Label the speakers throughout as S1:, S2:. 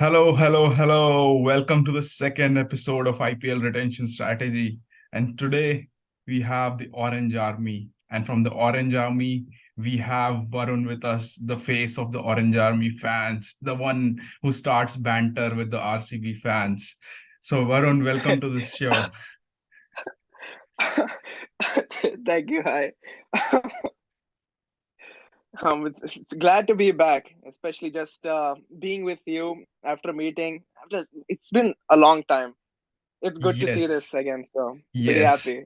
S1: Hello, hello, hello. Welcome to the second episode of IPL Retention Strategy. And today we have the Orange Army. And from the Orange Army, we have Varun with us, the face of the Orange Army fans, the one who starts banter with the RCB fans. So, Varun, welcome to this show.
S2: Thank you. Hi. It's glad to be back, especially just being with you after a meeting. It's been a long time. It's good to see
S1: Yes,
S2: this again. So pretty
S1: yes.
S2: happy.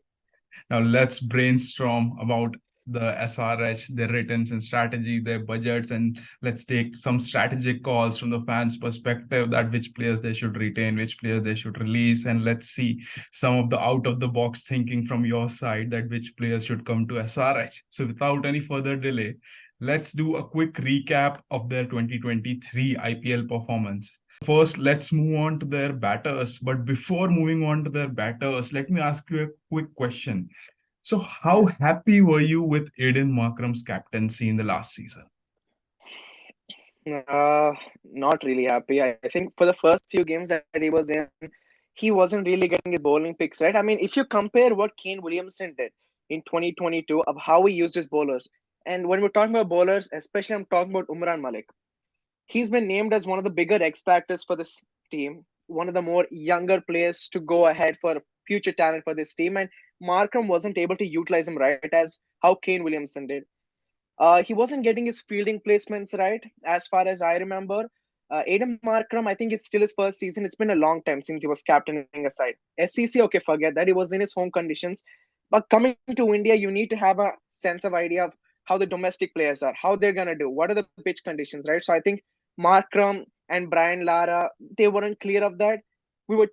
S1: Now let's brainstorm about the SRH, their retention strategy, their budgets, and let's take some strategic calls from the fans' perspective that which players they should retain, which players they should release, and let's see some of the out of the box thinking from your side that which players should come to SRH. So without any further delay, let's do a quick recap of their 2023 IPL performance. First, let's move on to their batters. But before moving on to their batters, let me ask you a quick question. So, how
S2: Yeah.
S1: happy were you with Aiden Markram's captaincy in the last season?
S2: Not really happy. I think for the first few games that he was in, he wasn't really getting his bowling picks right. I mean, if you compare what Kane Williamson did in 2022 of how he used his bowlers, and when we're talking about bowlers, especially I'm talking about Umran Malik. He's been named as one of the bigger X factors for this team, one of the more younger players to go ahead for future talent for this team. And Markham wasn't able to utilize him right as how Kane Williamson did. He wasn't getting his fielding placements right, as far as I remember. Adam Markram, I think it's still his first season. It's been a long time since he was captaining a side. SCC, okay, forget that. He was in his home conditions. But coming to India, you need to have a sense of idea of how the domestic players are, how they're gonna do, what are the pitch conditions, right? So I think Markram and Brian Lara, they weren't clear of that. We were,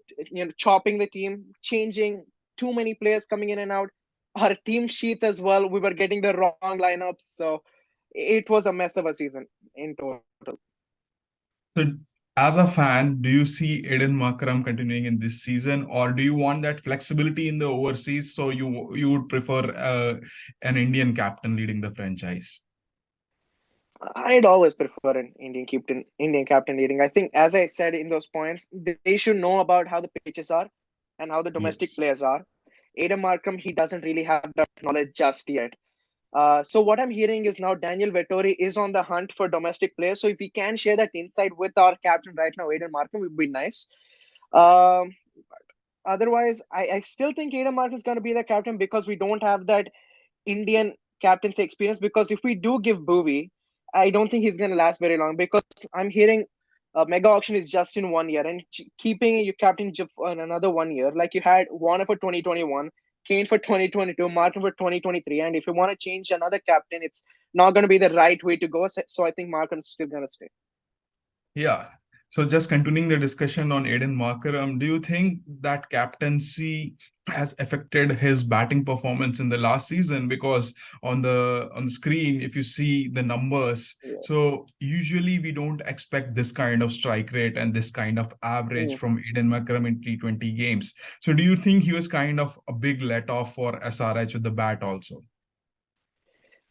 S2: chopping the team, changing too many players coming in and out. Our team sheets as well, we were getting the wrong lineups. So it was a mess of a season in total.
S1: So, as a fan, do you see Aiden Markram continuing in this season, or do you want that flexibility in the overseas? So you would prefer an Indian captain leading the franchise?
S2: I'd always prefer an Indian captain leading. I think, as I said in those points, they should know about how the pitches are and how the domestic
S1: Yes.
S2: players are. Adam Markham, he doesn't really have that knowledge just yet. So what I'm hearing is now Daniel Vettori is on the hunt for domestic players. So if we can share that insight with our captain right now, Aiden Markham, would be nice. Um, Otherwise, I still think Aiden Markham is going to be the captain because we don't have that Indian captaincy experience. Because if we do give Bhuvi, I don't think he's going to last very long. Because I'm hearing mega auction is just in 1 year, and keeping your captain for another 1 year, like you had Warner for 2021, Kane for 2022, Martin for 2023, and if you want to change another captain, it's not going to be the right way to go. So I think Martin's still going to stay.
S1: Yeah. So just continuing the discussion on Aiden Markram, do you think that captaincy has affected his batting performance in the last season? Because on the screen, if you see the numbers,
S2: Yeah.
S1: so usually we don't expect this kind of strike rate and this kind of average
S2: Mm.
S1: from Aiden Markram in T20 games. So do you think he was kind of a big let off for SRH with the bat also?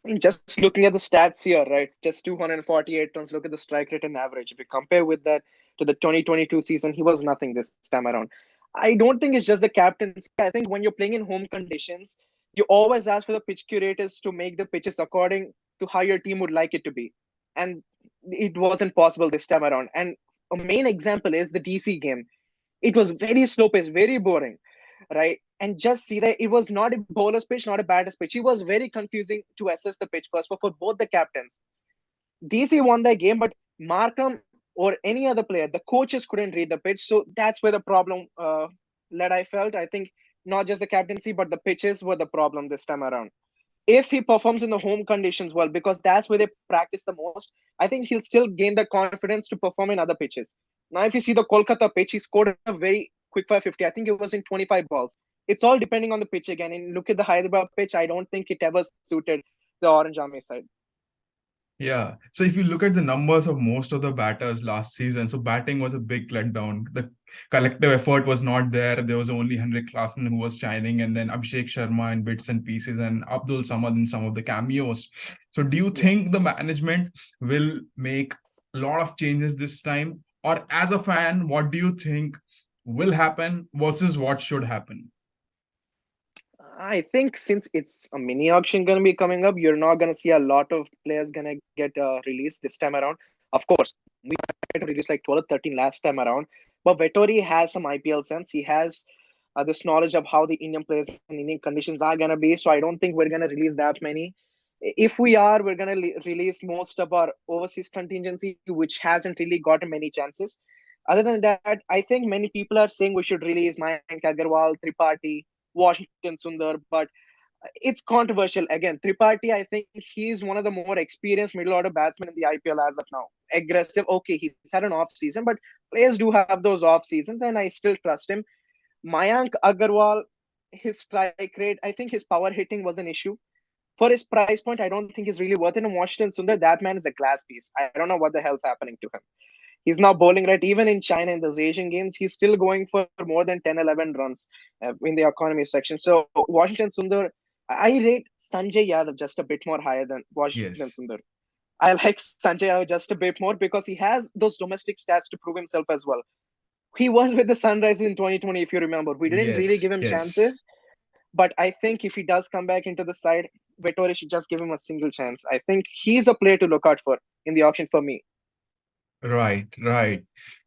S2: I mean, just looking at the stats here, right? Just 248 runs. Look at the strike rate and average. If you compare with that to the 2022 season, he was nothing this time around. I don't think it's just the captaincy. I think when you're playing in home conditions, you always ask for the pitch curators to make the pitches according to how your team would like it to be. And it wasn't possible this time around. And a main example is the DC game. It was very slow pace, very boring, right? And just see that it was not a bowler's pitch, not a batter's pitch. It was very confusing to assess the pitch first for both the captains. DC won that game, but Markham or any other player, the coaches couldn't read the pitch. So that's where the problem led, I felt. I think not just the captaincy, but the pitches were the problem this time around. If he performs in the home conditions well, because that's where they practice the most, I think he'll still gain the confidence to perform in other pitches. Now, if you see the Kolkata pitch, he scored a very quick 550. I think it was in 25 balls. It's all depending on the pitch again. And look at the Hyderabad pitch. I don't think it ever suited the Orange Army side.
S1: Yeah. So if you look at the numbers of most of the batters last season, so batting was a big letdown. The collective effort was not there. There was only Henrik Klassen who was shining, and then Abhishek Sharma in bits and pieces, and Abdul Samad in some of the cameos. So do you
S2: Yeah.
S1: think the management will make a lot of changes this time? Or as a fan, what do you think will happen versus what should happen?
S2: I think since it's a mini auction gonna be coming up, you're not gonna see a lot of players gonna get released this time around. Of course, we had to release like 12 or 13 last time around, but Vettori has some IPL sense. He has this knowledge of how the Indian players and Indian conditions are gonna be. So I don't think we're gonna release that many. If we are, we're gonna release most of our overseas contingency, which hasn't really gotten many chances. Other than that, I think many people are saying we should release Mayank Agarwal, Tripathi, Washington Sundar, but it's controversial. Again, Tripathi, I think he's one of the more experienced middle order batsmen in the IPL as of now. Aggressive, okay, he's had an off season, but players do have those off seasons, and I still trust him. Mayank Agarwal, his strike rate, I think his power hitting was an issue. For his price point, I don't think he's really worth it. And Washington Sundar, that man is a glass piece. I don't know what the hell's happening to him. He's now bowling right. Even in China in those Asian games, he's still going for more than 10, 11 runs in the economy section. So Washington Sundar, I rate Sanjay Yadav just a bit more higher than Washington
S1: Yes.
S2: Sundar. I like Sanjay Yadav just a bit more because he has those domestic stats to prove himself as well. He was with the SunRisers in 2020, if you remember. We didn't really
S1: Yes.
S2: give him
S1: Yes.
S2: chances, but I think if he does come back into the side, Vettori should just give him a single chance. I think he's a player to look out for in the auction for me.
S1: Right, right.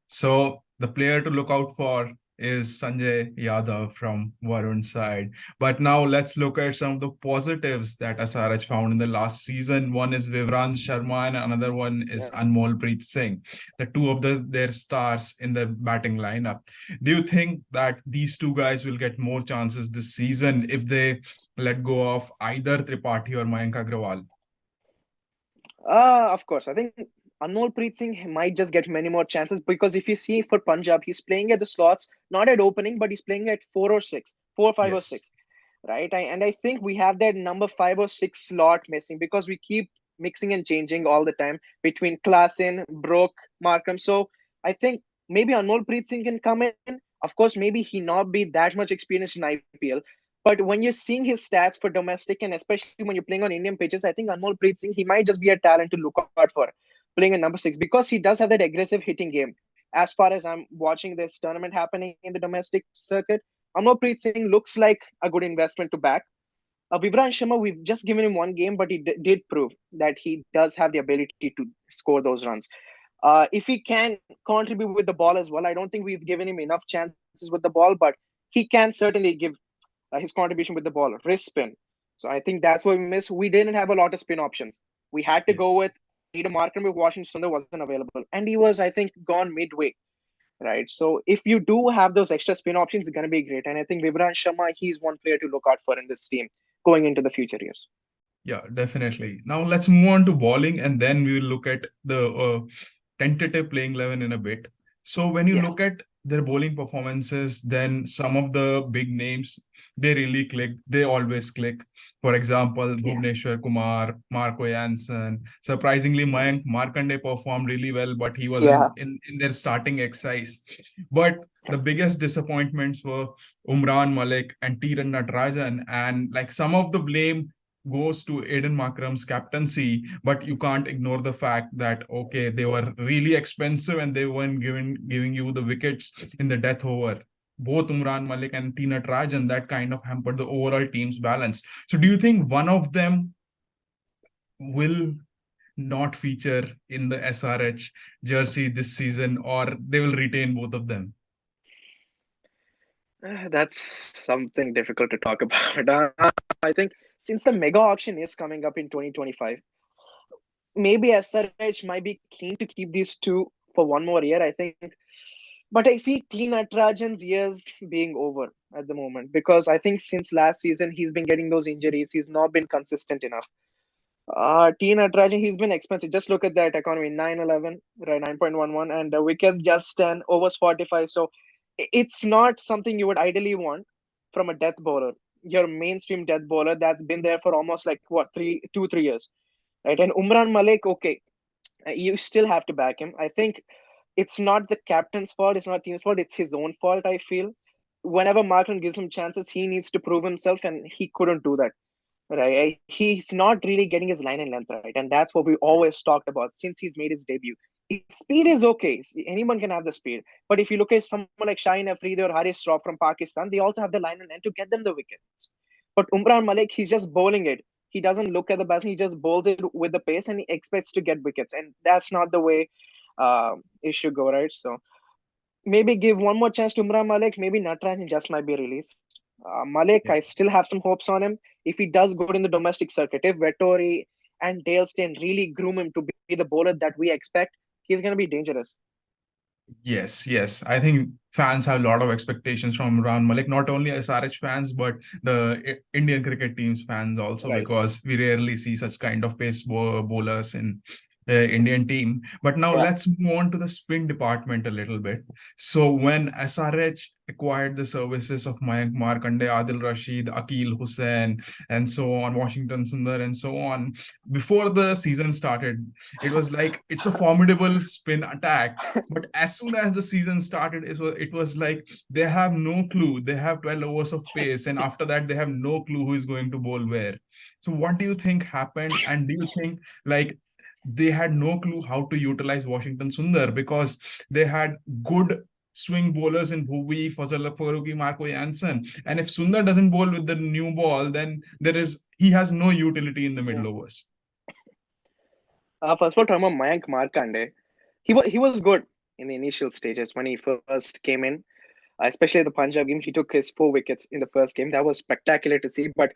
S1: So the player to look out for is Sanjay Yadav from Varun's side. But now let's look at some of the positives that SRH found in the last season. One is Vivrant Sharma and another one is
S2: Yeah.
S1: Anmolpreet Singh, the two of their stars in the batting lineup. Do you think that these two guys will get more chances this season if they let go of either Tripathi or Mayank Agrawal?
S2: Of course. I think Anmol Preet Singh might just get many more chances because if you see for Punjab, he's playing at the slots, not at opening, but he's playing at 4, 5, or
S1: Yes,
S2: 6, right? And I think we have that number 5 or 6 slot missing because we keep mixing and changing all the time between Klassen, Brook, Markham. So I think maybe Anmol Preet Singh can come in. Of course, maybe he not be that much experienced in IPL, but when you're seeing his stats for domestic and especially when you're playing on Indian pitches, I think Anmol Preet Singh, he might just be a talent to look out for playing in number 6 because he does have that aggressive hitting game. As far as I'm watching this tournament happening in the domestic circuit, Anmol Preet Singh looks like a good investment to back. Vibran Sharma, we've just given him one game, but he did prove that he does have the ability to score those runs. If he can contribute with the ball as well, I don't think we've given him enough chances with the ball, but he can certainly give his contribution with the ball, wrist spin. So I think that's what we missed. We didn't have a lot of spin options. We had to go
S1: yes.
S2: with need a marker with Washington Sundar wasn't available, and he was I think gone midway. Right. So if you do have those extra spin options, it's gonna be great. And I think Vibran Sharma, he's one player to look out for in this team going into the future years.
S1: Yeah, definitely. Now let's move on to bowling and then we will look at the tentative playing 11 in a bit. So when you
S2: Yeah.
S1: look at their bowling performances, then some of the big names, they really click. They always click. For example,
S2: Yeah.
S1: Bhuvneshwar Kumar, Marco Jansen. Surprisingly,
S2: Right.
S1: Mayank Markande performed really well, but he wasn't
S2: Yeah.
S1: in their starting exercise. But the biggest disappointments were Umran Malik and Tiran Natarajan. And like some of the blame goes to Aiden Markram's captaincy, but you can't ignore the fact that okay, they were really expensive and they weren't giving you the wickets in the death over. Both Umran Malik and Tina Trajan, that kind of hampered the overall team's balance. So do you think one of them will not feature in the SRH jersey this season, or they will retain both of them?
S2: That's something difficult to talk about. I think since the mega auction is coming up in 2025, maybe SRH might be keen to keep these two for one more year. I think, but I see T Natarajan's years being over at the moment because I think since last season he's been getting those injuries. He's not been consistent enough. T Natarajan, he's been expensive. Just look at that economy 911, right? 9.11, and the wickets just 10, overs 45. So it's not something you would ideally want from a death bowler. Your mainstream death bowler that's been there for almost like what, 3 years, right? And Umran Malik, okay, you still have to back him. I think it's not the captain's fault, it's not team's fault, it's his own fault, I feel. Whenever Martin gives him chances, he needs to prove himself, and he couldn't do that. Right? He's not really getting his line and length right, and that's what we always talked about since he's made his debut. speed is okay. Anyone can have the speed. But if you look at someone like Shaheen Afridi or Haris Shroff from Pakistan, they also have the line and end to get them the wickets. But Umran Malik, he's just bowling it. He doesn't look at the batsman. He just bowls it with the pace and he expects to get wickets. And that's not the way it should go, right? So maybe give one more chance to Umran Malik. Maybe Natarajan just might be released. Malik,
S1: Yeah.
S2: I still have some hopes on him. If he does good in the domestic circuit, if Vettori and Dale Steyn really groom him to be the bowler that we expect, he's going to be dangerous.
S1: Yes, yes. I think fans have a lot of expectations from Imran Malik, not only SRH fans, but the Indian cricket team's fans also,
S2: Right.
S1: because we rarely see such kind of pace bowlers in Indian team. But now
S2: Yeah.
S1: let's move on to the spin department a little bit. So when SRH acquired the services of Mayank Markande, Adil Rashid, Akil Hussain, and so on, Washington Sundar, and so on, before the season started, it was like it's a formidable spin attack, but as soon as the season started, it was like they have no clue. They have 12 overs of pace, and after that, they have no clue who is going to bowl where. So, what do you think happened? And do you think like they had no clue how to utilize Washington Sundar because they had good swing bowlers in Bhuvi, Fazal Faruqi, Marco Jansen. And if Sundar doesn't bowl with the new ball, then he has no utility in the
S2: Yeah.
S1: middle overs.
S2: First of all, talking about Mayank Markande, he was good in the initial stages when he first came in, especially the Punjab game. He took his 4 wickets in the first game. That was spectacular to see. But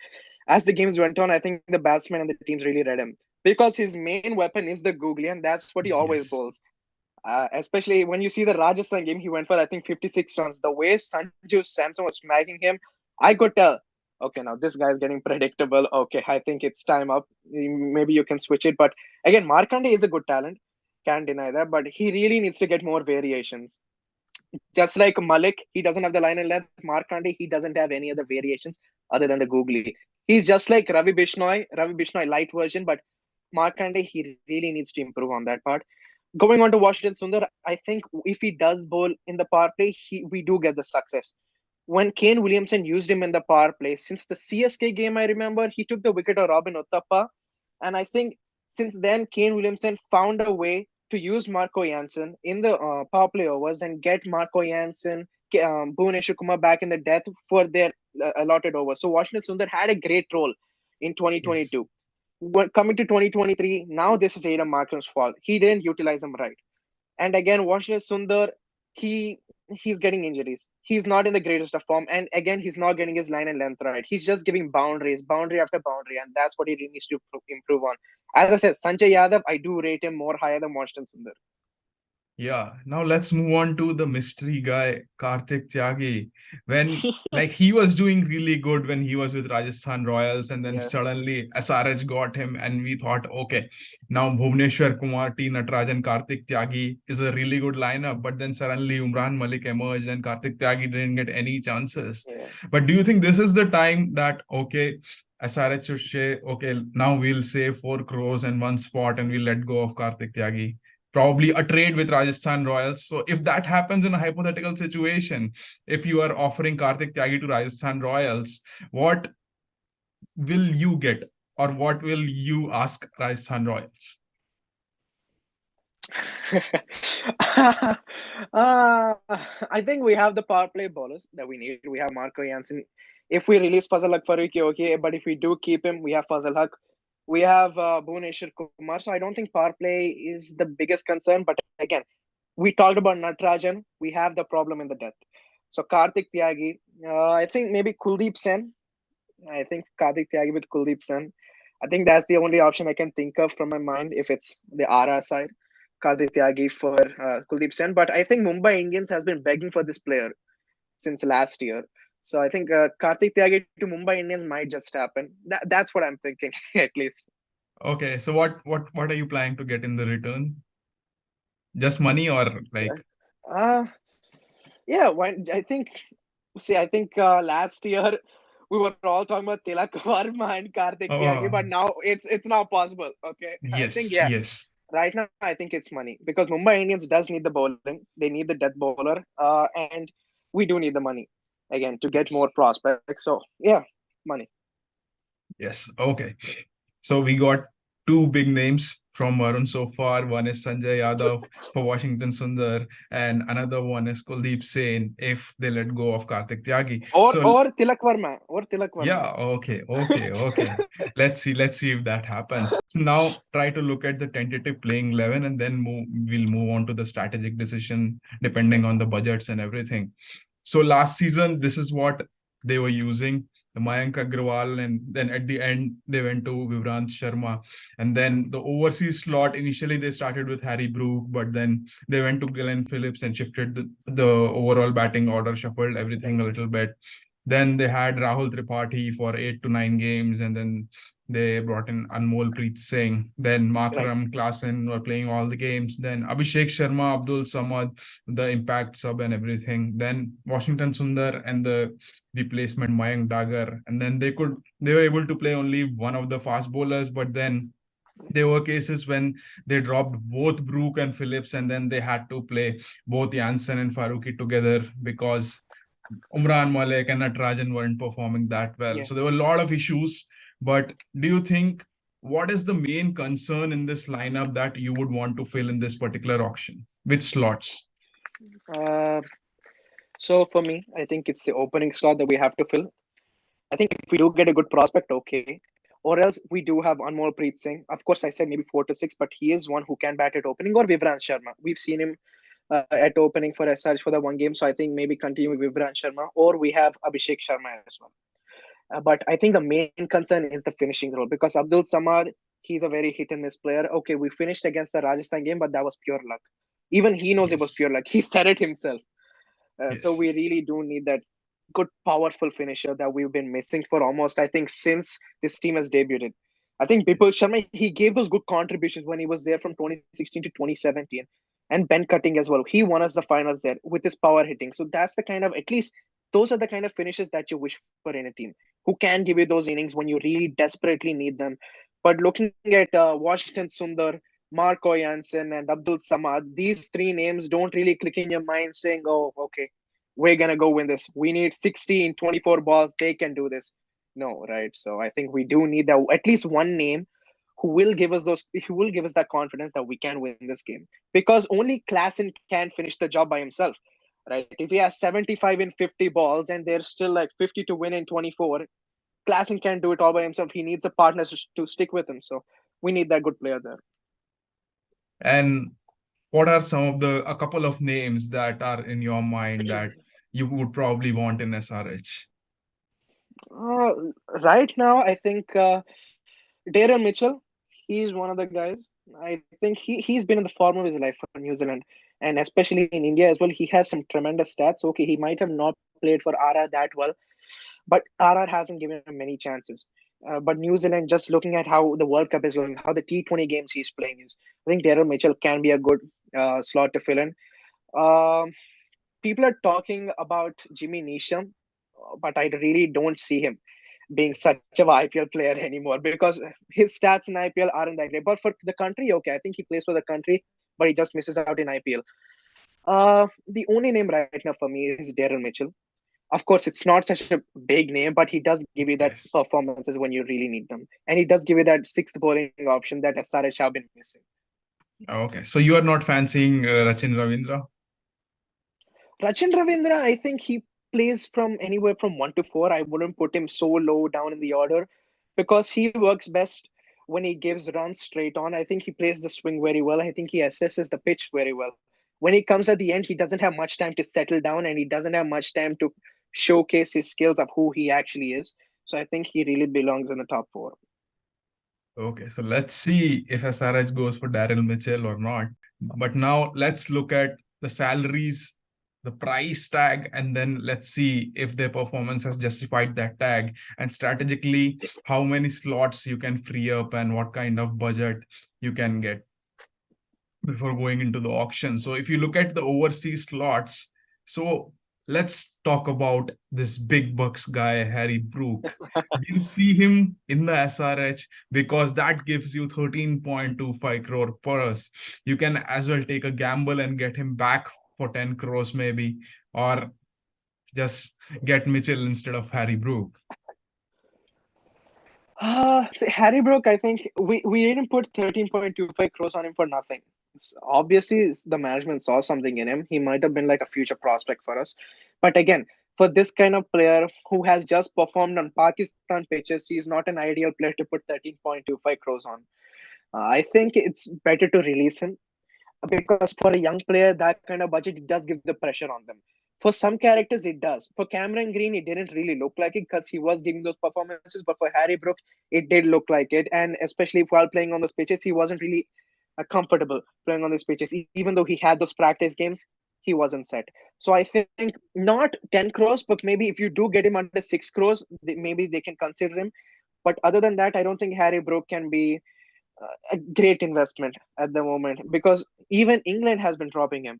S2: as the games went on, I think the batsmen and the teams really read him because his main weapon is the googly, and that's what he always
S1: Yes.
S2: bowls. Especially when you see the Rajasthan game, he went for I think 56 runs. The way Sanju Samson was smacking him, I could tell. Okay, now this guy's getting predictable. Okay, I think it's time up. Maybe you can switch it. But again, Markande is a good talent. Can't deny that. But he really needs to get more variations. Just like Malik, he doesn't have the line and length. Markande, he doesn't have any other variations other than the googly. He's just like Ravi Bishnoi light version, but Markande, he really needs to improve on that part. Going on to Washington Sundar, I think if he does bowl in the power play, we do get the success. When Kane Williamson used him in the power play, since the CSK game, I remember he took the wicket of Robin Uthappa, and I think since then Kane Williamson found a way to use Marco Jansen in the power play overs and get Marco Jansen, Bhuvneshwar Kumar back in the death for their allotted overs. So Washington Sundar had a great role in
S1: Yes.
S2: 2022. Coming to 2023, now this is Adam Markram's fault. He didn't utilize him right. And again, Washington Sundar, he's getting injuries. He's not in the greatest of form. And again, he's not getting his line and length right. He's just giving boundaries, boundary after boundary. And that's what he really needs to improve on. As I said, Sanjay Yadav, I do rate him more higher than Washington Sundar.
S1: Yeah, now let's move on to the mystery guy, Karthik Tyagi. When like he was doing really good when he was with Rajasthan Royals, and then
S2: Yes.
S1: suddenly SRH got him, and we thought, okay, now Bhuvneshwar Kumar, T. Natarajan, Karthik Tyagi is a really good lineup. But then suddenly Umran Malik emerged, and Karthik Tyagi didn't get any chances.
S2: Yeah.
S1: But do you think this is the time that okay, SRH should say, okay, now we'll save 4 crores and one spot, and we'll let go of Karthik Tyagi? Probably a trade with Rajasthan Royals. So if that happens in a hypothetical situation, if you are offering Karthik Tyagi to Rajasthan Royals, what will you get, or what will you ask Rajasthan Royals?
S2: I think we have the power play bowlers that we need. We have Marco Jansen. If we release Fazal Haq Farooqi, okay. But if we do keep him, we have Fazal Haq. We have Bhuvneshwar Kumar. So I don't think power play is the biggest concern. But again, we talked about Natarajan. We have the problem in the depth. So Karthik Tyagi. I think maybe Kuldeep Sen. I think Karthik Tyagi with Kuldeep Sen. I think that's the only option I can think of from my mind if it's the RR side. Karthik Tyagi for Kuldeep Sen. But I think Mumbai Indians has been begging for this player since last year. So I think Karthik Tyagi to Mumbai Indians might just happen. That's what I'm thinking, at least.
S1: Okay, so what are you planning to get in the return? Just money, or
S2: Yeah.
S1: like
S2: Uh, yeah, I think, see, I think last year we were all talking about Tilak Varma and Karthik Tyagi,
S1: oh
S2: but now it's not possible. Okay. I think,
S1: yes,
S2: yeah,
S1: yes,
S2: right now, I think it's money because Mumbai Indians does need the bowling. They need the death bowler, and we do need the money again to get
S1: yes,
S2: more prospects. So yeah, money.
S1: yes. Okay. So we got two big names from Varun so far. One is Sanjay Yadav for Washington Sundar, and another one is Kuldeep Sen if they let go of Kartik Tyagi. So
S2: or Tilak Varma, or Tilak Varma.
S1: yeah, okay. Let's see if that happens. So now try to look at the tentative playing 11 and then we'll move on to the strategic decision depending on the budgets and everything. So last season, this is what they were using. The Mayank Agrawal, and then at the end they went to Vivrant Sharma. And then the overseas slot, initially they started with Harry Brook, but then they went to Glenn Phillips and shifted the overall batting order, shuffled everything a little bit. Then they had Rahul Tripathi for 8 to 9 games, and then they brought in Anmol Preet Singh. Then
S2: Right.
S1: Makram, Klassen were playing all the games. Then Abhishek Sharma, Abdul Samad, the impact sub and everything. Then Washington Sundar and the replacement Mayank Dagar. And then they were able to play only one of the fast bowlers, but then there were cases when they dropped both Brook and Phillips, and then they had to play both Jansen and Faruqi together because Umran Malik and Natarajan weren't performing that well.
S2: Yeah.
S1: So there were a lot of issues. But do you think what is the main concern in this lineup that you would want to fill in this particular auction? Which slots?
S2: Uh, so for me, I think it's the opening slot that we have to fill. I think if we do get a good prospect, okay. Or else we do have Anmol Preet Singh. Of course, I said maybe 4 to 6, but he is one who can bat at opening. Or Vivrant Sharma. We've seen him at opening for SRH for the one game. So I think maybe continue with Vivrant Sharma. Or we have Abhishek Sharma as well. But I think the main concern is the finishing role because Abdul Samad, he's a very hit and miss player. Okay, we finished against the Rajasthan game, but that was pure luck. Even he knows it was
S1: Yes.
S2: pure luck. He said it himself. So
S1: Yes.
S2: we really do need that good, powerful finisher that we've been missing for almost, I think, since this team has debuted. I think Bipul
S1: Yes.
S2: Sharma, he gave those good contributions when he was there from 2016 to 2017. And Ben Cutting as well. He won us the finals there with his power hitting. So that's the kind of, at least, those are the kind of finishes that you wish for in a team who can give you those innings when you really desperately need them. But looking at Washington Sundar, Marco Jansen, and Abdul Samad, these three names don't really click in your mind saying, oh, okay, we're going to go win this. We need 16, 24 balls. They can do this. No, right? So I think we do need that, at least one name who will give us that confidence that we can win this game. Because only Klassen can finish the job by himself, right? If he has 75 in 50 balls and there's still like 50 to win in 24, Klassen can't do it all by himself. He needs a partner to stick with him. So we need that good player there.
S1: And what are some of a couple of names that are in your mind that you would probably want in SRH?
S2: Uh, right now, I think Darren Mitchell, he's one of the guys. I think he's been in the form of his life for New Zealand, and especially in India as well. He has some tremendous stats. Okay, he might have not played for RR that well, but RR hasn't given him many chances. But New Zealand, just looking at how the World Cup is going, how the T20 games he's playing is, I think Darren Mitchell can be a good slot to fill in. Um, People are talking about Jimmy Neesham, but I really don't see him being such of an IPL player anymore because his stats in IPL aren't that great. But for the country, okay, I think he plays for the country, but he just misses out in IPL. The only name right now for me is Darren Mitchell. Of course, it's not such a big name, but he does give you that
S1: Yes.
S2: performances when you really need them. And he does give you that sixth bowling option that SRH have been missing.
S1: Okay. So you are not fancying Rachin Ravindra?
S2: Rachin Ravindra, I think he plays from anywhere from 1 to 4. I wouldn't put him so low down in the order because he works best when he gives runs straight on. I think he plays the swing very well. I think he assesses the pitch very well. When he comes at the end, he doesn't have much time to settle down and he doesn't have much time to showcase his skills of who he actually is. So I think he really belongs in the top 4.
S1: Okay, so let's see if SRH goes for Daryl Mitchell or not. But now let's look at the salaries, the price tag, and then let's see if their performance has justified that tag. And strategically, how many slots you can free up and what kind of budget you can get before going into the auction. So if you look at the overseas slots, so let's talk about this big bucks guy, Harry Brook. Do you see him in the SRH? Because that gives you 13.25 crore per us. You can as well take a gamble and get him back for 10 crores maybe, or just get Mitchell instead of Harry Brook.
S2: Harry Brook, I think we didn't put 13.25 crores on him for nothing. Obviously, the management saw something in him. He might have been like a future prospect for us. But again, for this kind of player who has just performed on Pakistan pitches, he is not an ideal player to put 13.25 crores on. I think it's better to release him because for a young player, that kind of budget, it does give the pressure on them. For some characters, it does. For Cameron Green, it didn't really look like it because he was giving those performances. But for Harry Brook, it did look like it. And especially while playing on those pitches, he wasn't really comfortable playing on these pitches. Even though he had those practice games, he wasn't set. So I think not 10 crores, but maybe if you do get him under 6 crores, maybe they can consider him. But other than that, I don't think Harry Brook can be a great investment at the moment because even England has been dropping him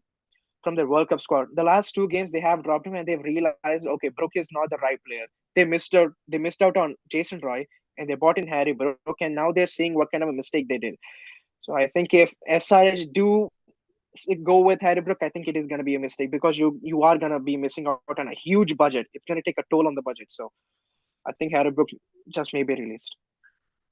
S2: from their World Cup squad. The last two games they have dropped him and they've realized, okay, Brook is not the right player. They missed out. They missed out on Jason Roy and they bought in Harry Brook, and now they're seeing what kind of a mistake they did. So I think if SRH do go with Harry Brook, I think it is going to be a mistake because you are going to be missing out on a huge budget. It's going to take a toll on the budget. So I think Harry Brook just may be released.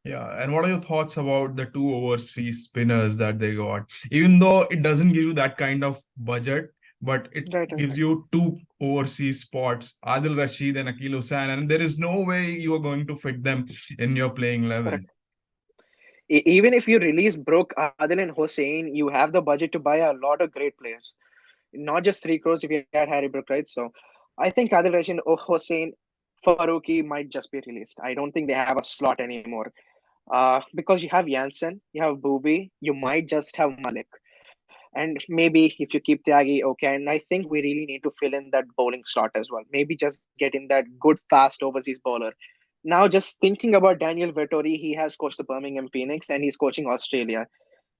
S1: Yeah, and what are your thoughts about the two overseas spinners that they got? Even though it doesn't give you that kind of budget, but it
S2: Right, right,
S1: gives
S2: right.
S1: you two overseas spots, Adil Rashid and Akil Hussain, and there is no way you are going to fit them in your playing 11.
S2: Correct. Even if you release Brook, Adil, and Hossein, you have the budget to buy a lot of great players. Not just 3 crores if you had Harry Brook, right? So I think Adil Rashid or Hossein Faruqi might just be released. I don't think they have a slot anymore. Because you have Jansen, you have Booby, you might just have Malik. And maybe if you keep Tyagi, okay. And I think we really need to fill in that bowling slot as well. Maybe just get in that good, fast overseas bowler. Now, just thinking about Daniel Vettori, he has coached the Birmingham Phoenix and he's coaching Australia.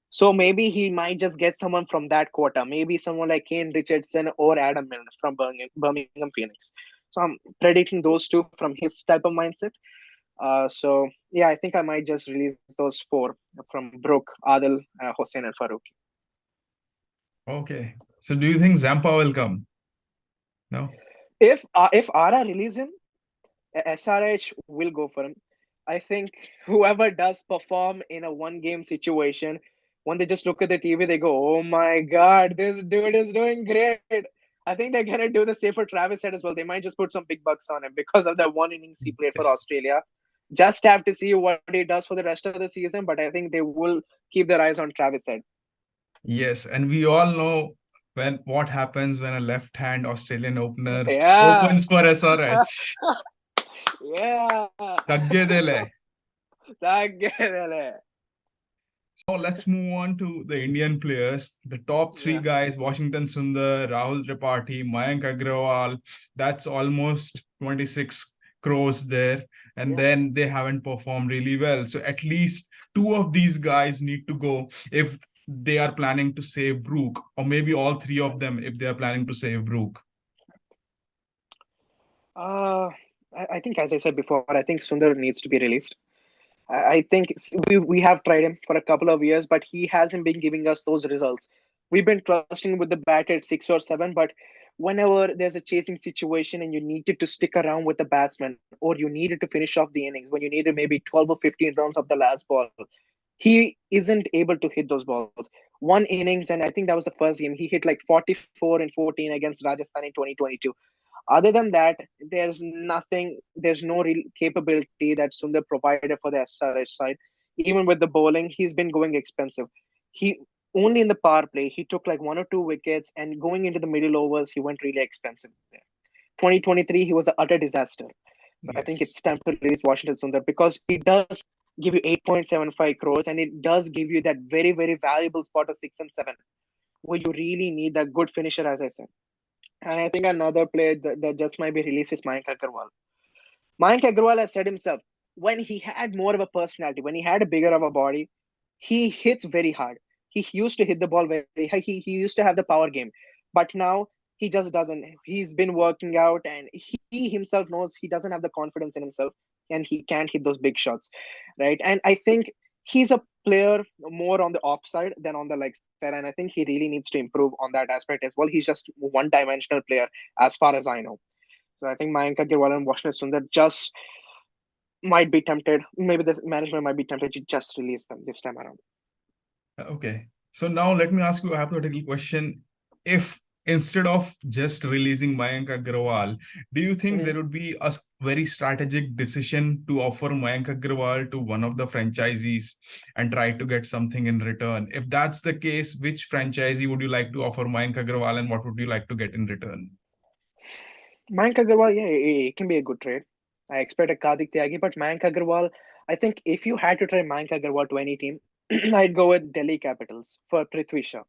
S2: So maybe he might just get someone from that quota, maybe someone like Kane Richardson or Adam Milne from Birmingham Phoenix. So I'm predicting those two from his type of mindset. So yeah, I think I might just release those four from Brook, Adil, Hossein, and Farouk.
S1: Okay. So do you think Zampa will come? No?
S2: If Ara release him, SRH will go for him. I think whoever does perform in a one game situation, when they just look at the TV, they go, "Oh my God, this dude is doing great." I think they're gonna do the same for Travis Head as well. They might just put some big bucks on him because of that one innings he played for
S1: Yes.
S2: Australia. Just have to see what he does for the rest of the season, but I think they will keep their eyes on Travis Head.
S1: Yes, and we all know when what happens when a left-hand Australian opener
S2: Yeah,
S1: opens for SRH.
S2: yeah.
S1: Taggedele.
S2: Taggedele.
S1: So let's move on to the Indian players. The top three
S2: Yeah,
S1: guys, Washington Sundar, Rahul Tripathi, Mayank Agrawal, that's almost 26 crores there. And
S2: yeah.
S1: then they haven't performed really well. So at least two of these guys need to go if they are planning to save Brook, or maybe all three of them if they are planning to save Brook.
S2: Uh, I think, as I said before, I think Sundar needs to be released. I think we have tried him for a couple of years, but he hasn't been giving us those results. We've been trusting with the bat at 6 or 7, but whenever there's a chasing situation and you needed to stick around with the batsman or you needed to finish off the innings when you needed maybe 12 or 15 runs of the last ball, he isn't able to hit those balls. One innings, and I think that was the first game, he hit like 44 and 14 against Rajasthan in 2022. Other than that, there's nothing, there's no real capability that Sundar provided for the SRH side. Even with the bowling, he's been going expensive. He only in the power play, he took like 1 or 2 wickets, and going into the middle overs, he went really expensive there. 2023, he was an utter disaster. So I think
S1: Yes.
S2: it's time to release Washington Sundar because it does give you 8.75 crores and it does give you that very, very valuable spot of 6 and 7 where you really need that good finisher, as I said. And I think another player that just might be released is Mayank Agarwal. Mayank Agarwal has said himself, when he had more of a personality, when he had a bigger of a body, he hits very hard. He used to hit the ball very high. He used to have the power game. But now he just doesn't. He's been working out and he himself knows he doesn't have the confidence in himself and he can't hit those big shots. Right. And I think he's a player more on the offside than on the leg side. And I think he really needs to improve on that aspect as well. He's just one dimensional player as far as I know. So I think Mayank Agarwal and Washington Sundar just might be tempted. Maybe the management might be tempted to just release them this time around.
S1: Okay. So now let me ask you a hypothetical question. If instead of just releasing Mayank Agrawal, do you think
S2: Mhm.
S1: there would be a very strategic decision to offer Mayank Agrawal to one of the franchisees and try to get something in return? If that's the case, which franchisee would you like to offer Mayank Agrawal and what would you like to get in return?
S2: Mayank Agarwal, yeah, it can be a good trade. I expect a Karthik Tyagi, but Mayank Agarwal, I think if you had to try Mayank Agarwal to any team, I'd go with Delhi Capitals for Prithvi Shaw.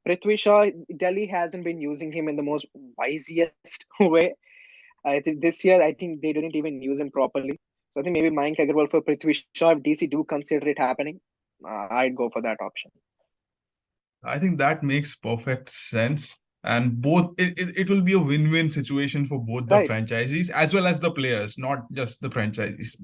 S2: Prithvi Shaw, Delhi hasn't been using him in the most wisest way. I think this year, I think they didn't even use him properly. So I think maybe Mayank Agarwal for Prithvi Shaw, if DC do consider it happening, I'd go for that option.
S1: I think that makes perfect sense. And it will be a win-win situation for both the
S2: Right.
S1: franchisees as well as the players, not just the franchisees.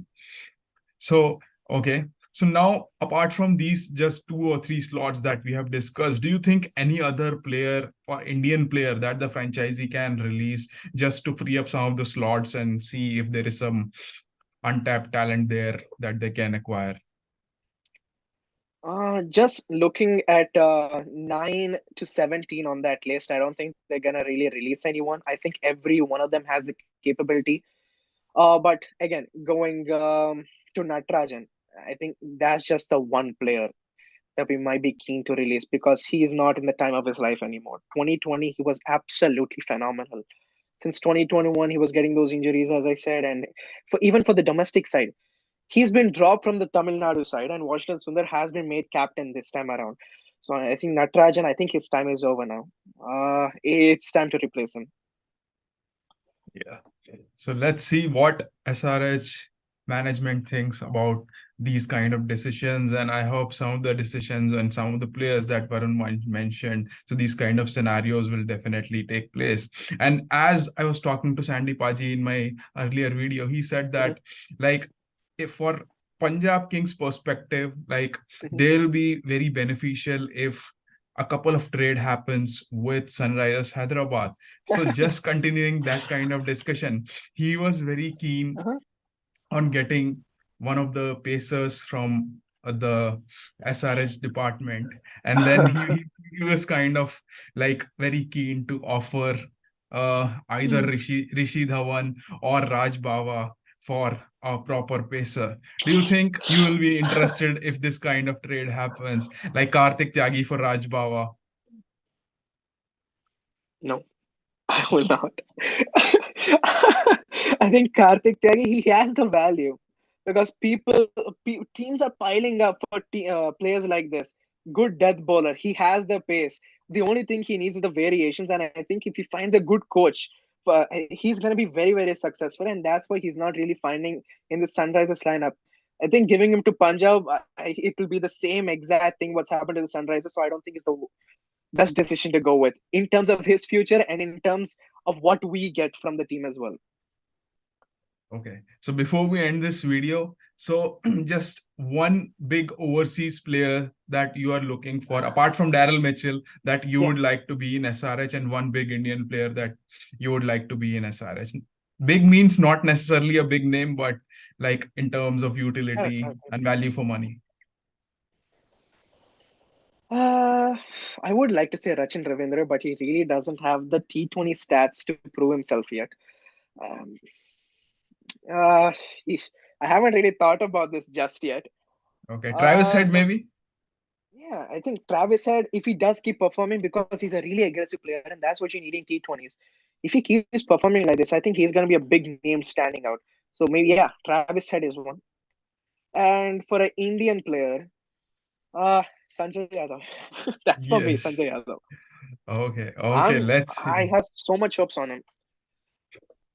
S1: So, okay. So now, apart from these just 2 or 3 slots that we have discussed, do you think any other player or Indian player that the franchisee can release just to free up some of the slots and see if there is some untapped talent there that they can acquire?
S2: Just looking at 9 to 17 on that list, I don't think they're gonna really release anyone. I think every one of them has the capability. But again, going to Natarajan, I think that's just the one player that we might be keen to release because he is not in the time of his life anymore. 2020, he was absolutely phenomenal. Since 2021, he was getting those injuries, as I said, and even for the domestic side, he's been dropped from the Tamil Nadu side, and Washington Sundar has been made captain this time around. So I think Natarajan, I think his time is over now. It's time to replace him.
S1: Yeah. So let's see what SRH management thinks about these kind of decisions. And I hope some of the decisions and some of the players that Varun mentioned, so these kind of scenarios will definitely take place. And as I was talking to Sandy Paji in my earlier video, he said
S2: Mhm,
S1: that like if for Punjab Kings perspective, like
S2: mhm.
S1: they'll be very beneficial if a couple of trade happens with SunRisers Hyderabad. So just continuing that kind of discussion, he was very keen
S2: Uh-huh.
S1: on getting one of the pacers from the SRH department. And then he was kind of like very keen to offer either
S2: Hmm.
S1: Rishi Dhawan or Raj Bawa for a proper pacer. Do you think you will be interested if this kind of trade happens, like Karthik Tyagi for Raj Bawa?
S2: No, I will not. I think Karthik Tyagi, he has the value because teams are piling up for players like this. Good death bowler. He has the pace. The only thing he needs is the variations. And I think if he finds a good coach, he's going to be very, very successful. And that's why he's not really finding in the Sunrisers lineup. I think giving him to Punjab, it will be the same exact thing what's happened to the Sunrisers. So I don't think it's the best decision to go with in terms of his future and in terms of what we get from the team as well.
S1: Okay. So before we end this video, so just one big overseas player that you are looking for, apart from Daryl Mitchell, that you
S2: Yeah,
S1: would like to be in SRH, and one big Indian player that you would like to be in SRH. Big means not necessarily a big name, but like in terms of
S2: right,
S1: utility
S2: right.
S1: and value for money.
S2: Uh, I would like to say Rachin Ravindra, but he really doesn't have the T20 stats to prove himself yet. Um, uh, I haven't really thought about this just yet.
S1: Okay. Travis
S2: Uh,
S1: Head, maybe?
S2: yeah, I think Travis said if he does keep performing because he's a really aggressive player, and that's what you need in T20s. If he keeps performing like this, I think he's going to be a big name standing out. So maybe, yeah, Travis Head is one. And for an Indian player, Sanjay Yadav. That's for me,
S1: Yes.
S2: Sanjay Yadav.
S1: Okay. Okay. Let's
S2: I
S1: see.
S2: have so much hopes on him.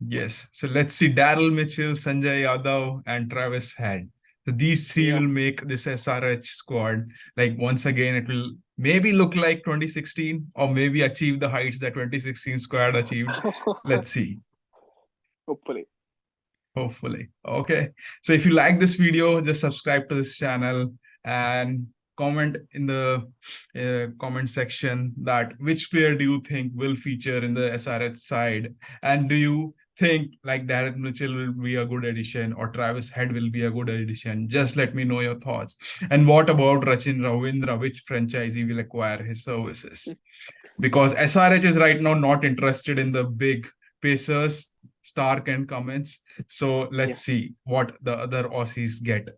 S1: Yes. So let's see Daryl Mitchell, Sanjay Yadav, and Travis Head. So these three
S2: Yeah.
S1: will make this SRH squad. Like once again, it will maybe look like 2016 or maybe achieve the heights that 2016 squad achieved. Let's see.
S2: Hopefully.
S1: Hopefully. Okay. So if you like this video, just subscribe to this channel and comment in the comment section that which player do you think will feature in the SRH side, and do you think like Darren Mitchell will be a good addition or Travis Head will be a good addition, just let me know your thoughts. And what about Rachin Ravindra? Which franchisee will acquire his services? Because SRH is right now not interested in the big Pacers, Stark, and Cummins. So let's
S2: Yeah.
S1: see what the other Aussies get.